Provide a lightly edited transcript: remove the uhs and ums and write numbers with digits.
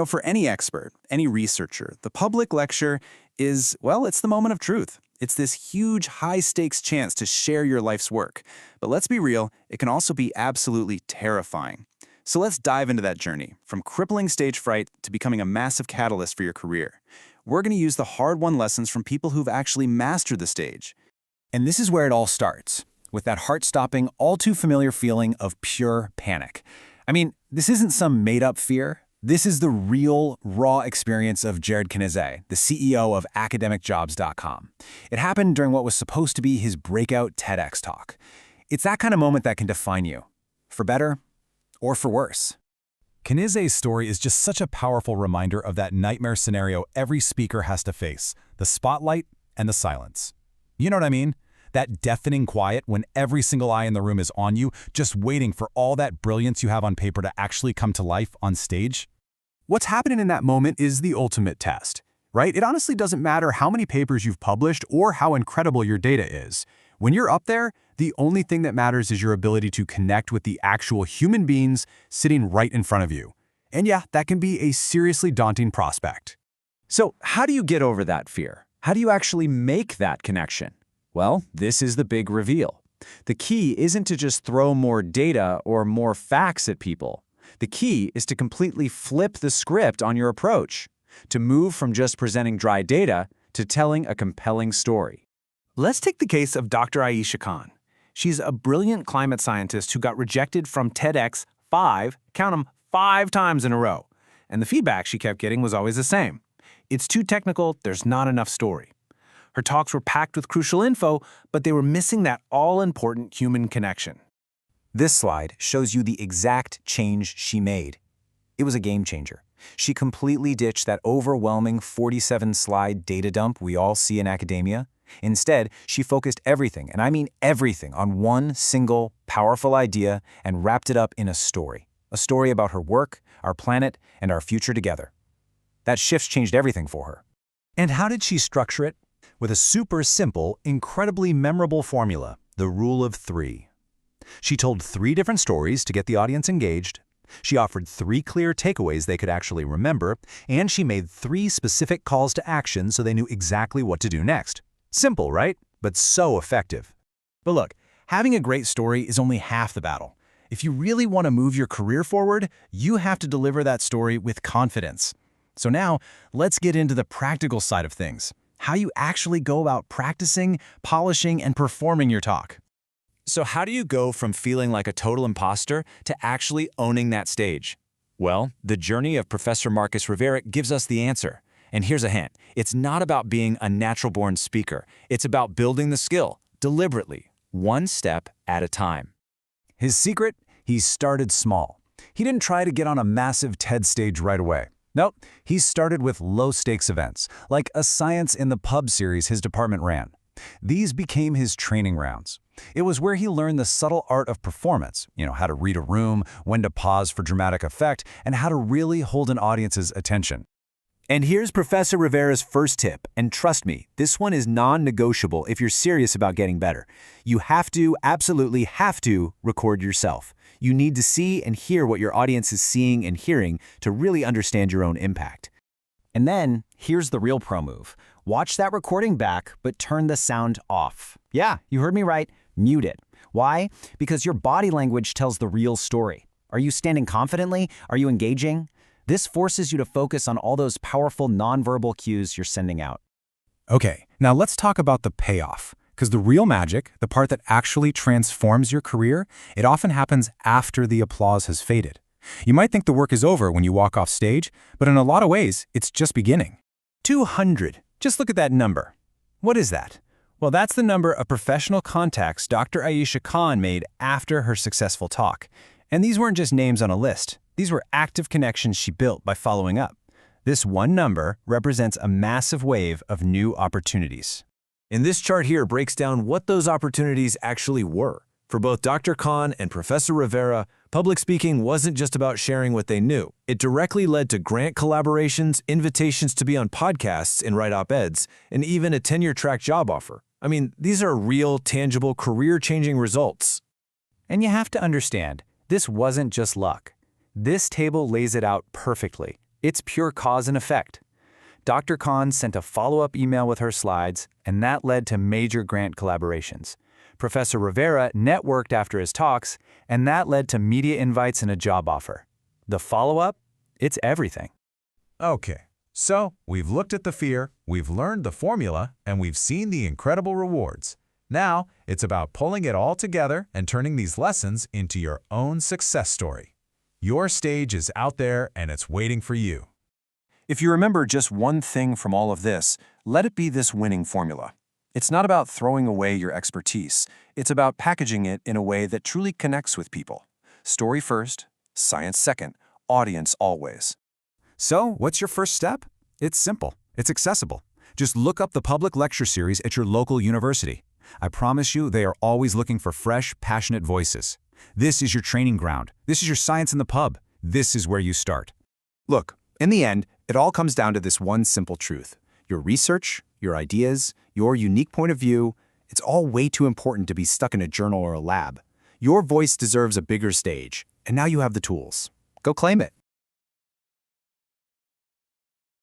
For any expert, any researcher, the public lecture is, well, it's the moment of truth. It's this huge, high-stakes chance to share your life's work. But let's be real, it can also be absolutely terrifying. So let's dive into that journey, from crippling stage fright to becoming a massive catalyst for your career. We're going to use the hard-won lessons from people who've actually mastered the stage. And this is where it all starts, with that heart-stopping, all-too-familiar feeling of pure panic. I mean, this isn't some made-up fear. This is the real, raw experience of Jared Canizet, the CEO of academicjobs.com. It happened during what was supposed to be his breakout TEDx talk. It's that kind of moment that can define you, for better or for worse. Canizet's story is just such a powerful reminder of that nightmare scenario every speaker has to face, the spotlight and the silence. You know what I mean? That deafening quiet when every single eye in the room is on you, just waiting for all that brilliance you have on paper to actually come to life on stage. What's happening in that moment is the ultimate test, right? It honestly doesn't matter how many papers you've published or how incredible your data is. When you're up there, the only thing that matters is your ability to connect with the actual human beings sitting right in front of you. And yeah, that can be a seriously daunting prospect. So how do you get over that fear? How do you actually make that connection? Well, this is the big reveal. The key isn't to just throw more data or more facts at people. The key is to completely flip the script on your approach, to move from just presenting dry data to telling a compelling story. Let's take the case of Dr. Aisha Khan. She's a brilliant climate scientist who got rejected from TEDx count 'em, 5 times in a row. And the feedback she kept getting was always the same. It's too technical, there's not enough story. Her talks were packed with crucial info, but they were missing that all-important human connection. This slide shows you the exact change she made. It was a game changer. She completely ditched that overwhelming 47-slide data dump we all see in academia. Instead, she focused everything, and I mean everything, on one single, powerful idea and wrapped it up in a story about her work, our planet, and our future together. That shift changed everything for her. And how did she structure it? With a super simple, incredibly memorable formula, the rule of 3. She told 3 different stories to get the audience engaged. She offered 3 clear takeaways they could actually remember, and she made 3 specific calls to action so they knew exactly what to do next. Simple, right? But so effective. But look, having a great story is only half the battle. If you really want to move your career forward, you have to deliver that story with confidence. So now, let's get into the practical side of things. How you actually go about practicing, polishing, and performing your talk. So how do you go from feeling like a total imposter to actually owning that stage? Well, the journey of Professor Marcus Rivera gives us the answer. And here's a hint. It's not about being a natural-born speaker. It's about building the skill, deliberately, one step at a time. His secret? He started small. He didn't try to get on a massive TED stage right away. Nope, he started with low-stakes events, like a Science in the Pub series his department ran. These became his training rounds. It was where he learned the subtle art of performance, how to read a room, when to pause for dramatic effect, and how to really hold an audience's attention. And here's Professor Rivera's first tip, and trust me, this one is non-negotiable if you're serious about getting better. You have to, absolutely have to, record yourself. You need to see and hear what your audience is seeing and hearing to really understand your own impact. And then, here's the real pro move. Watch that recording back, but turn the sound off. Yeah, you heard me right. Mute it. Why? Because your body language tells the real story. Are you standing confidently? Are you engaging? This forces you to focus on all those powerful nonverbal cues you're sending out. Okay, now let's talk about the payoff. Because the real magic, the part that actually transforms your career, it often happens after the applause has faded. You might think the work is over when you walk off stage, but in a lot of ways, it's just beginning. 200. Just look at that number. What is that? Well, that's the number of professional contacts Dr. Aisha Khan made after her successful talk. And these weren't just names on a list. These were active connections she built by following up. This one number represents a massive wave of new opportunities. And this chart here breaks down what those opportunities actually were. For both Dr. Khan and Professor Rivera, public speaking wasn't just about sharing what they knew. It directly led to grant collaborations, invitations to be on podcasts and write op-eds, and even a tenure-track job offer. I mean, these are real, tangible, career-changing results. And you have to understand, this wasn't just luck. This table lays it out perfectly. It's pure cause and effect. Dr. Khan sent a follow-up email with her slides, and that led to major grant collaborations. Professor Rivera networked after his talks, and that led to media invites and a job offer. The follow-up? It's everything. Okay, so we've looked at the fear, we've learned the formula, and we've seen the incredible rewards. Now, it's about pulling it all together and turning these lessons into your own success story. Your stage is out there and it's waiting for you. If you remember just one thing from all of this, let it be this winning formula. It's not about throwing away your expertise. It's about packaging it in a way that truly connects with people. Story first, science second, audience always. So, what's your first step? It's simple. It's accessible. Just look up the public lecture series at your local university. I promise you they are always looking for fresh, passionate voices. This is your training ground. This is your science in the pub. This is where you start. Look, in the end, it all comes down to this one simple truth. Your research, your ideas, your unique point of view, it's all way too important to be stuck in a journal or a lab. Your voice deserves a bigger stage, and now you have the tools. Go claim it.